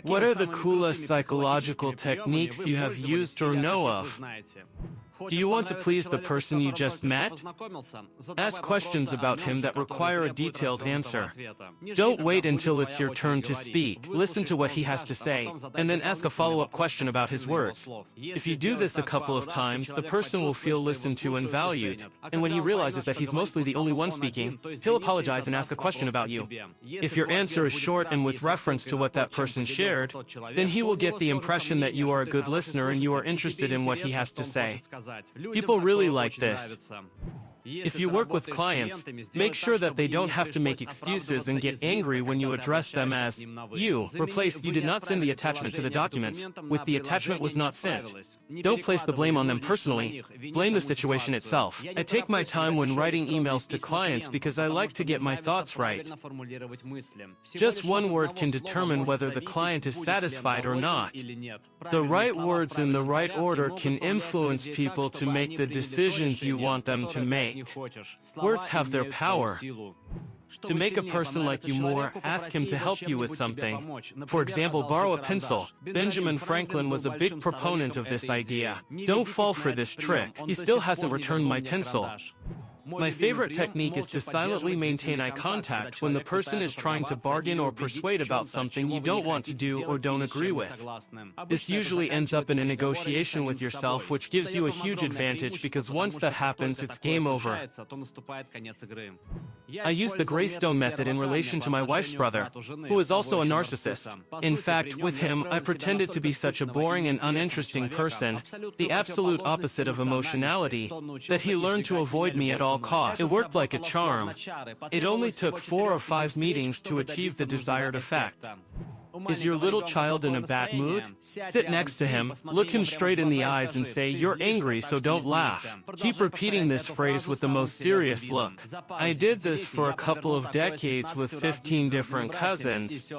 What are the coolest psychological techniques you have used or know of? Do you want to please the person you just met? Ask questions about him that require a detailed answer. Don't wait until it's your turn to speak. Listen to what he has to say, and then ask a follow-up question about his words. If you do this a couple of times, the person will feel listened to and valued. And when he realizes that he's mostly the only one speaking, he'll apologize and ask a question about you. If your answer is short and with reference to what that person shared, then he will get the impression that you are a good listener and you are interested in what he has to say. People really like this. If you work with clients, make sure that they don't have to make excuses and get angry when you address them as you. Replace "you did not send the attachment to the documents" with "the attachment was not sent." Don't place the blame on them personally. Blame the situation itself. I take my time when writing emails to clients because I like to get my thoughts right. Just one word can determine whether the client is satisfied or not. The right words in the right order can influence people to make the decisions you want them to make. Words have their power. To make a person like you more, ask him to help you with something. For example, borrow a pencil. Benjamin Franklin was a big proponent of this idea. Don't fall for this trick. He still hasn't returned my pencil. My favorite technique is to silently maintain eye contact when the person is trying to bargain or persuade about something you don't want to do or don't agree with. This usually ends up in a negotiation with yourself, which gives you a huge advantage because once that happens, it's game over. I use the Greystone method in relation to my wife's brother, who is also a narcissist. In fact, with him, I pretended to be such a boring and uninteresting person, the absolute opposite of emotionality, that he learned to avoid me at all costs. It worked like a charm. It only took 4 or 5 meetings to achieve the desired effect. Is your little child in a bad mood? Sit next to him, look him straight in the eyes and say, "You're angry, so don't laugh." Keep repeating this phrase with the most serious look. I did this for a couple of decades with 15 different cousins.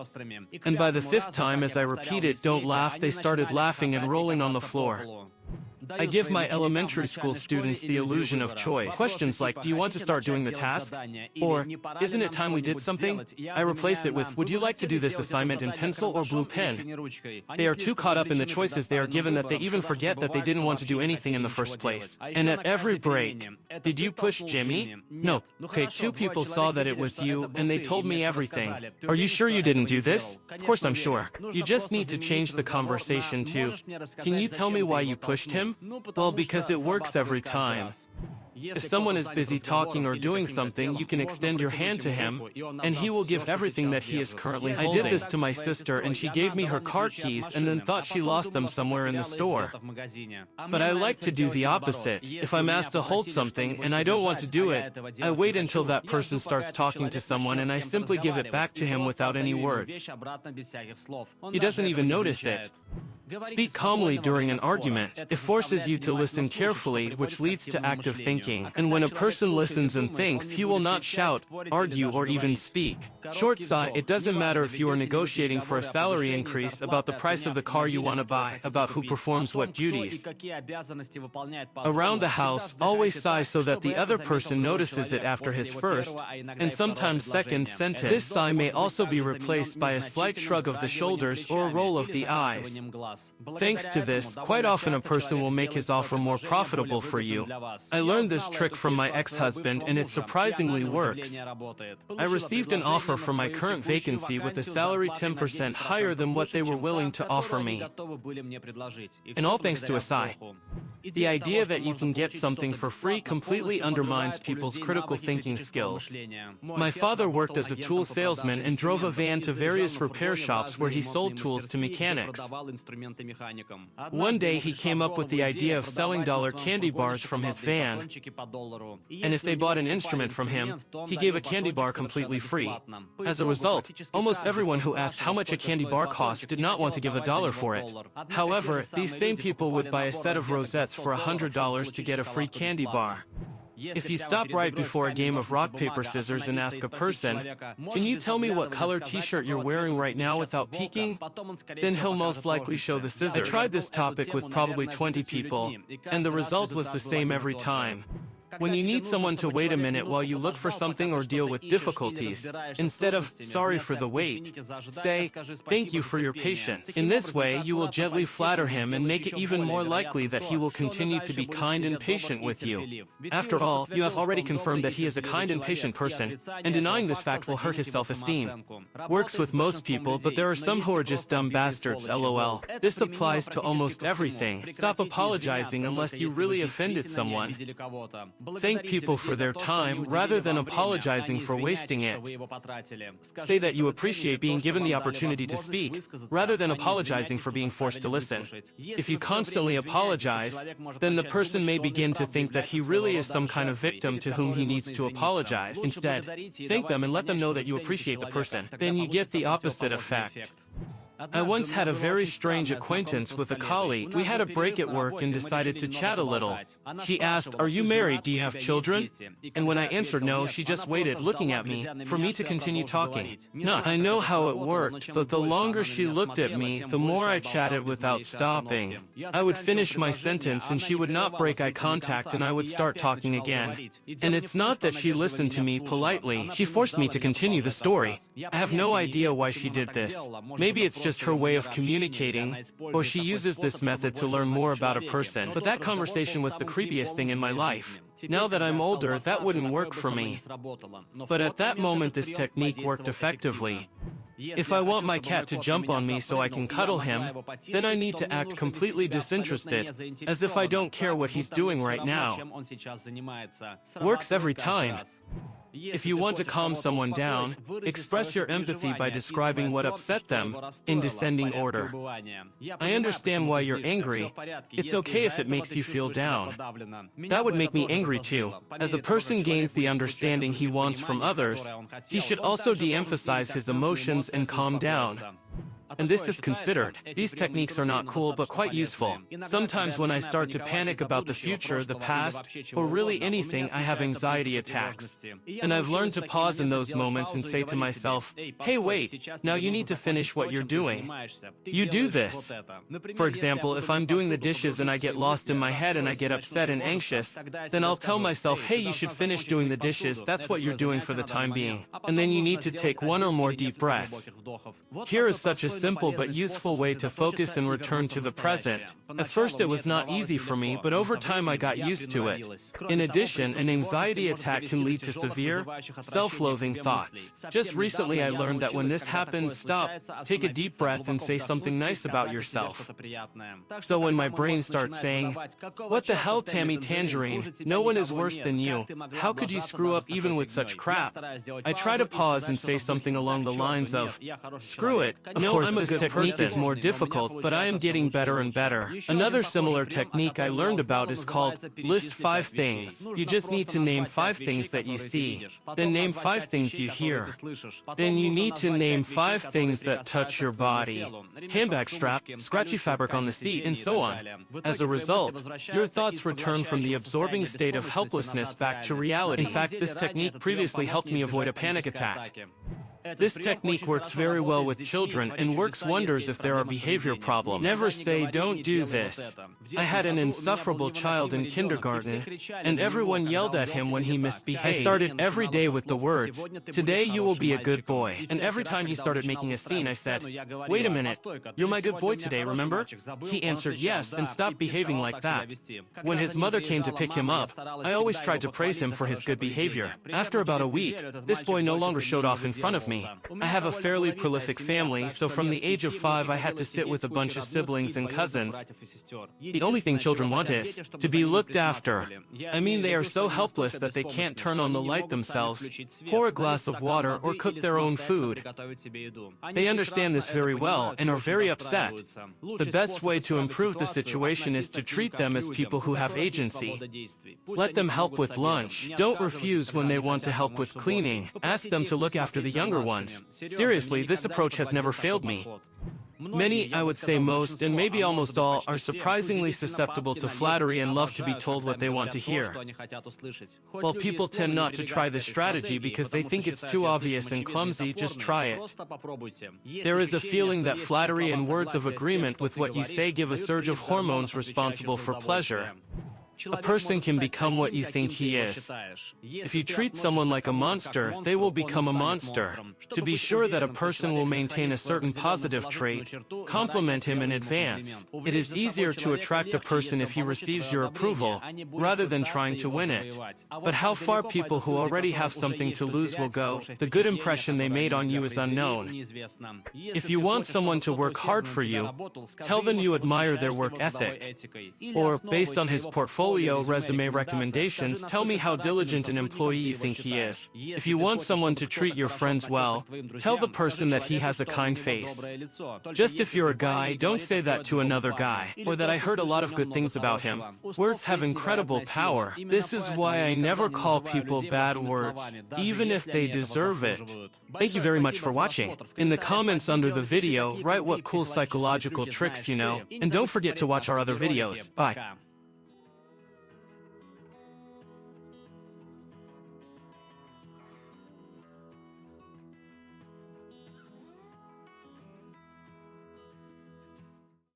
And by the 5th time as I repeated, "Don't laugh," they started laughing and rolling on the floor. I give my elementary school students the illusion of choice. Questions like, "Do you want to start doing the task?" Or, "Isn't it time we did something?" I replace it with, "Would you like to do this assignment in pencil or blue pen?" They are too caught up in the choices they are given that they even forget that they didn't want to do anything in the first place. And at every break, "Did you push Jimmy?" "No." "Okay, 2 people saw that it was you, and they told me everything." "Are you sure you didn't do this?" "Of course I'm sure." You just need to change the conversation to, "Can you tell me why you pushed him?" Well, because it works every time. If someone is busy talking or doing something, you can extend your hand to him, and he will give everything that he is currently holding. I did this to my sister, and she gave me her car keys and then thought she lost them somewhere in the store. But I like to do the opposite. If I'm asked to hold something and I don't want to do it, I wait until that person starts talking to someone and I simply give it back to him without any words. He doesn't even notice it. Speak calmly during an argument. It forces you to listen carefully, which leads to active thinking. And when a person listens and thinks, he will not shout, argue, or even speak. Short sigh, it doesn't matter if you are negotiating for a salary increase, about the price of the car you want to buy, about who performs what duties. Around the house, always sigh so that the other person notices it after his first, and sometimes second sentence. This sigh may also be replaced by a slight shrug of the shoulders or a roll of the eyes. Thanks to this, quite often a person will make his offer more profitable for you. I learned this trick from my ex-husband, and it surprisingly works. I received an offer for my current vacancy with a salary 10% higher than what they were willing to offer me. And all thanks to a sigh. The idea that you can get something for free completely undermines people's critical thinking skills. My father worked as a tool salesman and drove a van to various repair shops where he sold tools to mechanics. One day he came up with the idea of selling dollar candy bars from his van, and if they bought an instrument from him, he gave a candy bar completely free. As a result, almost everyone who asked how much a candy bar cost did not want to give $1 for it. However, these same people would buy a set of rosettes for $100 to get a free candy bar. If you stop right before a game of rock, paper, scissors and ask a person, "Can you tell me what color t-shirt you're wearing right now," without peeking, then he'll most likely show the scissors. I tried this topic with probably 20 people, and the result was the same every time. When you need someone to wait a minute while you look for something or deal with difficulties, instead of "sorry for the wait," say "thank you for your patience." In this way, you will gently flatter him and make it even more likely that he will continue to be kind and patient with you. After all, you have already confirmed that he is a kind and patient person, and denying this fact will hurt his self-esteem. Works with most people, but there are some who are just dumb bastards, lol. This applies to almost everything. Stop apologizing unless you really offended someone. Thank people for their time rather than apologizing for wasting it. Say that you appreciate being given the opportunity to speak, rather than apologizing for being forced to listen. If you constantly apologize, then the person may begin to think that he really is some kind of victim to whom he needs to apologize. Instead, thank them and let them know that you appreciate the person. Then you get the opposite effect. I once had a very strange acquaintance with a colleague. We had a break at work and decided to chat a little. She asked, "Are you married? Do you have children?" And when I answered no, she just waited, looking at me, for me to continue talking. I know how it worked, but the longer she looked at me, the more I chatted without stopping. I would finish my sentence and she would not break eye contact and I would start talking again. And it's not that she listened to me politely. She forced me to continue the story. I have no idea why she did this. Maybe it's just her way of communicating, or she uses this method to learn more about a person. But that conversation was the creepiest thing in my life. Now that I'm older, that wouldn't work for me. But at that moment, this technique worked effectively. If I want my cat to jump on me so I can cuddle him, then I need to act completely disinterested, as if I don't care what he's doing right now. Works every time. If you want to calm someone down, express your empathy by describing what upset them, in descending order. I understand why you're angry. It's okay if it makes you feel down. That would make me angry too. As a person gains the understanding he wants from others, he should also de-emphasize his emotions and calm down. And this is considered. These techniques are not cool, but quite useful. Sometimes when I start to panic about the future, the past, or really anything, I have anxiety attacks. And I've learned to pause in those moments and say to myself, "Hey, wait, now you need to finish what you're doing." You do this. For example, if I'm doing the dishes and I get lost in my head and I get upset and anxious, then I'll tell myself, "Hey, you should finish doing the dishes. That's what you're doing for the time being." And then you need to take one or more deep breaths. Here is such a simple but useful way to focus and return to the present. At first it was not easy for me, but over time I got used to it. In addition, an anxiety attack can lead to severe, self-loathing thoughts. Just recently I learned that when this happens, stop, take a deep breath and say something nice about yourself. So when my brain starts saying, "What the hell, Tammy Tangerine? No one is worse than you. How could you screw up even with such crap?" I try to pause and say something along the lines of, "Screw it. Of course, this technique is more difficult, but I am getting better and better." Another similar technique I learned about is called list 5 things. You just need to name 5 things that you see. Then name 5 things you hear. Then you need to name 5 things that touch your body. Handbag strap, scratchy fabric on the seat, and so on. As a result, your thoughts return from the absorbing state of helplessness back to reality. In fact, this technique previously helped me avoid a panic attack. This technique works very well with children and works wonders if there are behavior problems. Never say, "Don't do this." I had an insufferable child in kindergarten, and everyone yelled at him when he misbehaved. I started every day with the words, "Today you will be a good boy." And every time he started making a scene, I said, "Wait a minute, you're my good boy today, remember?" He answered yes and stopped behaving like that. When his mother came to pick him up, I always tried to praise him for his good behavior. After about a week, this boy no longer showed off in front of me. I have a fairly prolific family, so from the age of 5 I had to sit with a bunch of siblings and cousins. The only thing children want is to be looked after. I mean, they are so helpless that they can't turn on the light themselves, pour a glass of water, or cook their own food. They understand this very well and are very upset. The best way to improve the situation is to treat them as people who have agency. Let them help with lunch. Don't refuse when they want to help with cleaning. Ask them to look after the younger ones. Seriously, this approach has never failed me. Many, I would say most, and maybe almost all, are surprisingly susceptible to flattery and love to be told what they want to hear. While people tend not to try this strategy because they think it's too obvious and clumsy, just try it. There is a feeling that flattery and words of agreement with what you say give a surge of hormones responsible for pleasure. A person can become what you think he is. If you treat someone like a monster, they will become a monster. To be sure that a person will maintain a certain positive trait, compliment him in advance. It is easier to attract a person if he receives your approval, rather than trying to win it. But how far people who already have something to lose will go, the good impression they made on you is unknown. If you want someone to work hard for you, tell them you admire their work ethic. Or, based on his portfolio resume recommendations, tell me how diligent an employee you think he is. If you want someone to treat your friends well, tell the person that he has a kind face. Just if you're a guy, don't say that to another guy, or that I heard a lot of good things about him. Words have incredible power. This is why I never call people bad words, even if they deserve it. Thank you very much for watching. In the comments under the video, write what cool psychological tricks you know, and don't forget to watch our other videos. Bye.